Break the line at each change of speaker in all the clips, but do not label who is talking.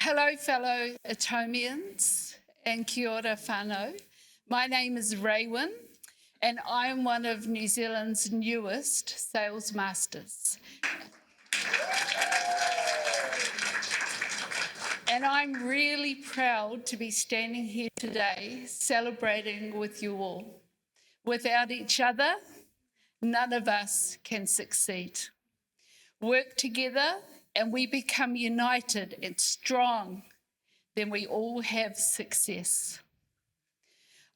Hello, fellow Atomians, and kia ora whānau. My name is Raewin, and I'm one of New Zealand's newest sales masters. And I'm really proud to be standing here today celebrating with you all. Without each other, none of us can succeed. Work together and we become united and strong, then we all have success.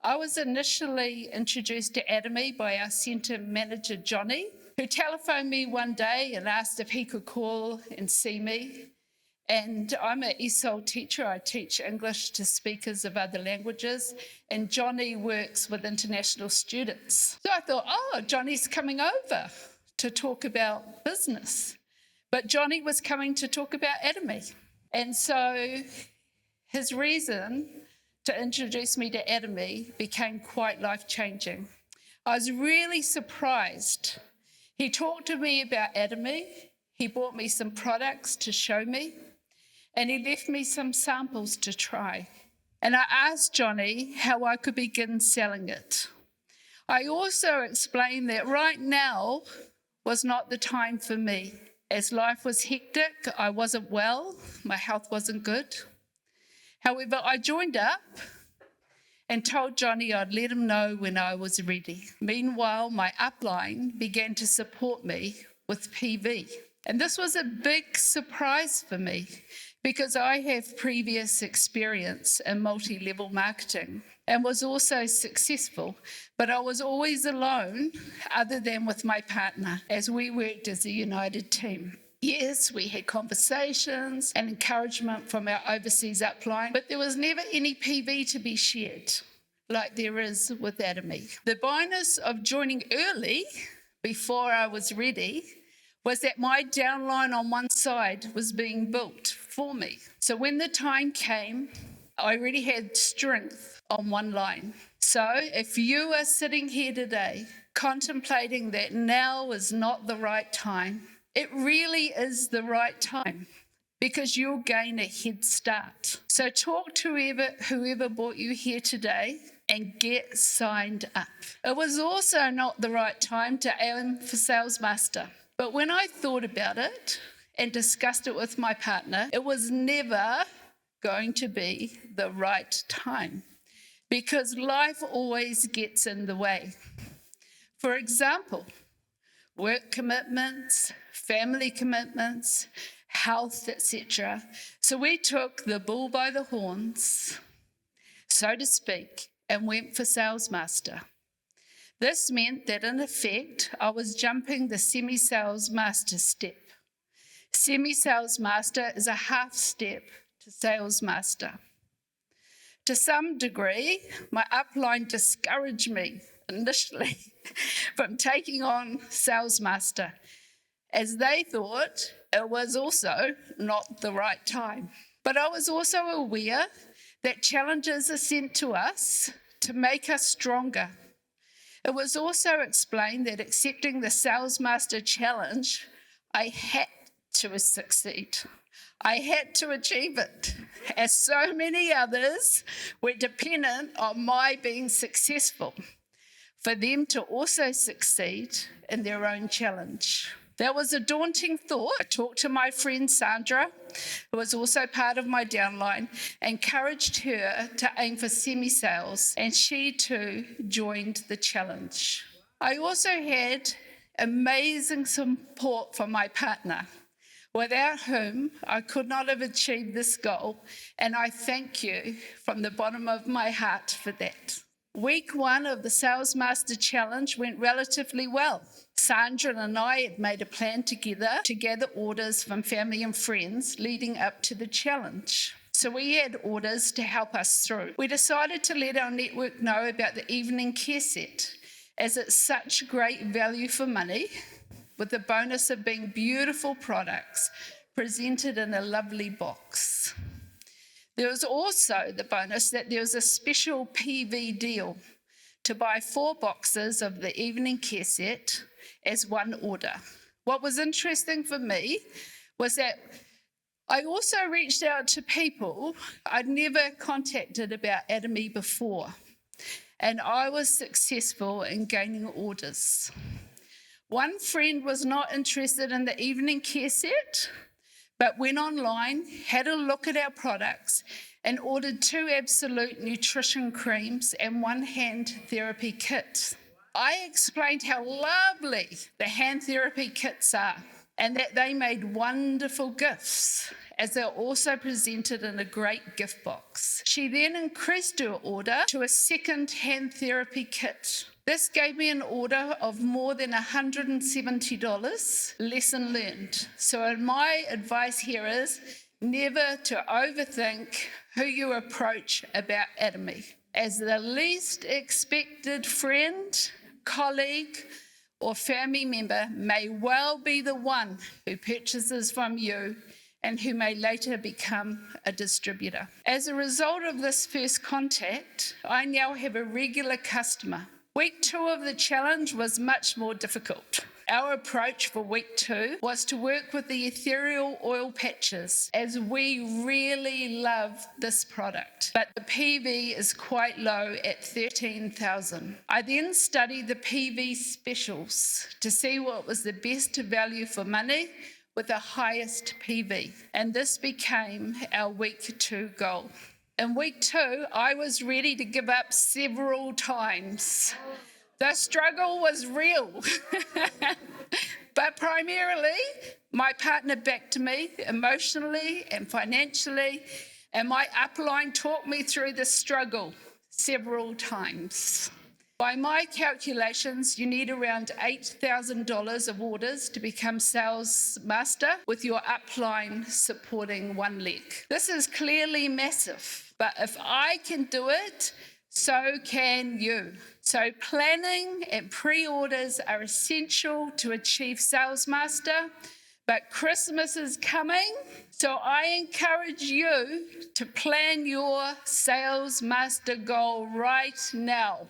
I was initially introduced to Atomy by our centre manager, Johnny, who telephoned me one day and asked if he could call and see me. And I'm an ESOL teacher. I teach English to speakers of other languages, and Johnny works with international students. So I thought, Johnny's coming over to talk about business. But Johnny was coming to talk about Atomy. And so his reason to introduce me to Atomy became quite life-changing. I was really surprised. He talked to me about Atomy. He bought me some products to show me. And he left me some samples to try. And I asked Johnny how I could begin selling it. I also explained that right now was not the time for me. As life was hectic, I wasn't well, my health wasn't good. However, I joined up and told Johnny I'd let him know when I was ready. Meanwhile, my upline began to support me with PV. And this was a big surprise for me because I have previous experience in multi-level marketing and was also successful, but I was always alone other than with my partner as we worked as a united team. Yes, we had conversations and encouragement from our overseas upline, but there was never any PV to be shared like there is with Atomy. The bonus of joining early, before I was ready, was that my downline on one side was being built for me. So when the time came, I already had strength on one line. So if you are sitting here today contemplating that now is not the right time, it really is the right time because you'll gain a head start. So talk to whoever brought you here today and get signed up. It was also not the right time to aim for Sales Master. But when I thought about it and discussed it with my partner, it was never going to be the right time because life always gets in the way. For example, work commitments, family commitments, health, etc. So we took the bull by the horns, so to speak, and went for Sales Master. This meant that, in effect, I was jumping the semi-sales master step. Semi-sales master is a half step to sales master. To some degree, my upline discouraged me initially from taking on sales master, as they thought it was also not the right time. But I was also aware that challenges are sent to us to make us stronger. It was also explained that accepting the Sales Master Challenge, I had to succeed. I had to achieve it, as so many others were dependent on my being successful for them to also succeed in their own challenge. That was a daunting thought. I talked to my friend Sandra, who was also part of my downline, encouraged her to aim for semi-sales, and she too joined the challenge. I also had amazing support from my partner, without whom I could not have achieved this goal, and I thank you from the bottom of my heart for that. Week 1 of the Sales Master Challenge went relatively well. Sandra and I had made a plan together to gather orders from family and friends leading up to the challenge. So we had orders to help us through. We decided to let our network know about the evening care set, as it's such great value for money, with the bonus of being beautiful products presented in a lovely box. There was also the bonus that there was a special PV deal to buy 4 boxes of the evening care set as one order. What was interesting for me was that I also reached out to people I'd never contacted about Atomy before, and I was successful in gaining orders. One friend was not interested in the evening care set, but went online, had a look at our products, and ordered 2 Absolute nutrition creams and 1 hand therapy kit. I explained how lovely the hand therapy kits are and that they made wonderful gifts, as they're also presented in a great gift box. She then increased her order to a 2nd hand therapy kit. This gave me an order of more than $170, lesson learned. So my advice here is never to overthink who you approach about Atomy. As the least expected friend, colleague, or family member may well be the one who purchases from you and who may later become a distributor. As a result of this first contact, I now have a regular customer. Week 2 of the challenge was much more difficult. Our approach for week 2 was to work with the ethereal oil patches, as we really love this product, but the PV is quite low at 13,000. I then studied the PV specials to see what was the best value for money with the highest PV, and this became our week 2 goal. In week 2, I was ready to give up several times. The struggle was real, but primarily my partner backed me emotionally and financially, and my upline talked me through the struggle several times. By my calculations, you need around $8,000 of orders to become sales master, with your upline supporting one leg. This is clearly massive, but if I can do it, so can you. So planning and pre-orders are essential to achieve sales master, but Christmas is coming, so I encourage you to plan your sales master goal right now.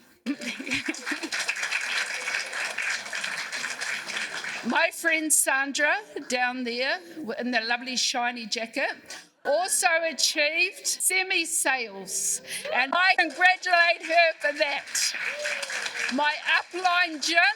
My friend Sandra down there in the lovely shiny jacket also achieved semi-sales, and I congratulate her for that. My upline Jim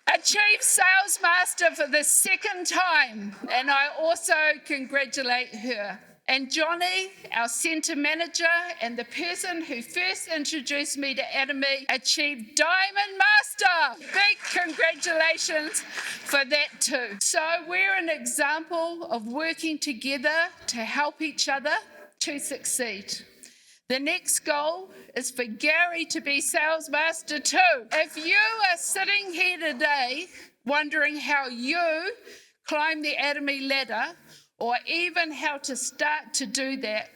achieved sales master for the 2nd time, and I also congratulate her. And Johnny, our centre manager and the person who first introduced me to Atomy, achieved Diamond Master. Big congratulations for that too. So we're an example of working together to help each other to succeed. The next goal is for Gary to be sales master too. If you are sitting here today wondering how you climb the Atomy ladder, or even how to start to do that,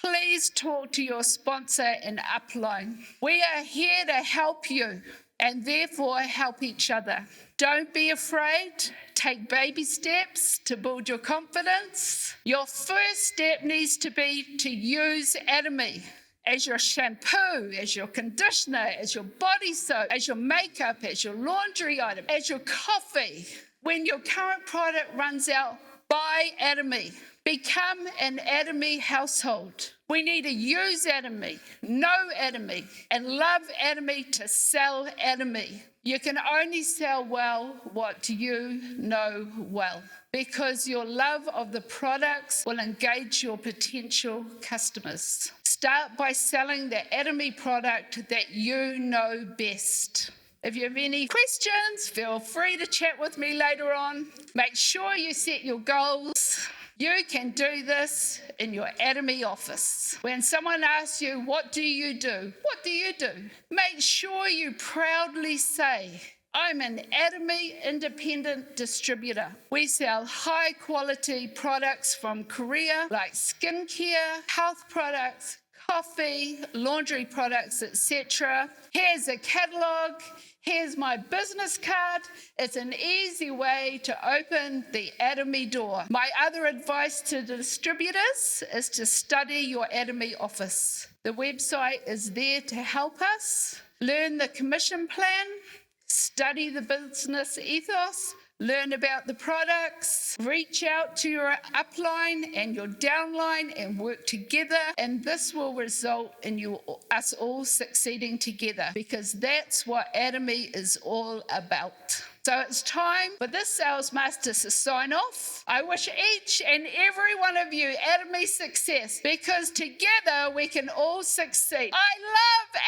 please talk to your sponsor and upline. We are here to help you and therefore help each other. Don't be afraid. Take baby steps to build your confidence. Your first step needs to be to use Atomy as your shampoo, as your conditioner, as your body soap, as your makeup, as your laundry item, as your coffee. When your current product runs out, buy Atomy. Become an Atomy household. We need to use Atomy, know Atomy, and love Atomy to sell Atomy. You can only sell well what you know well, because your love of the products will engage your potential customers. Start by selling the Atomy product that you know best. If you have any questions, feel free to chat with me later on. Make sure you set your goals. You can do this in your Atomy office. When someone asks you, what do you do? What do you do? Make sure you proudly say, I'm an Atomy independent distributor. We sell high quality products from Korea, like skincare, health products, coffee, laundry products, etc. Here's a catalogue. Here's my business card. It's an easy way to open the Atomy door. My other advice to the distributors is to study your Atomy office. The website is there to help us. Learn the commission plan, study the business ethos, learn about the products, reach out to your upline and your downline and work together. And this will result in us all succeeding together, because that's what Atomy is all about. So it's time for this Sales Master to sign off. I wish each and every one of you Atomy success, because together we can all succeed. I love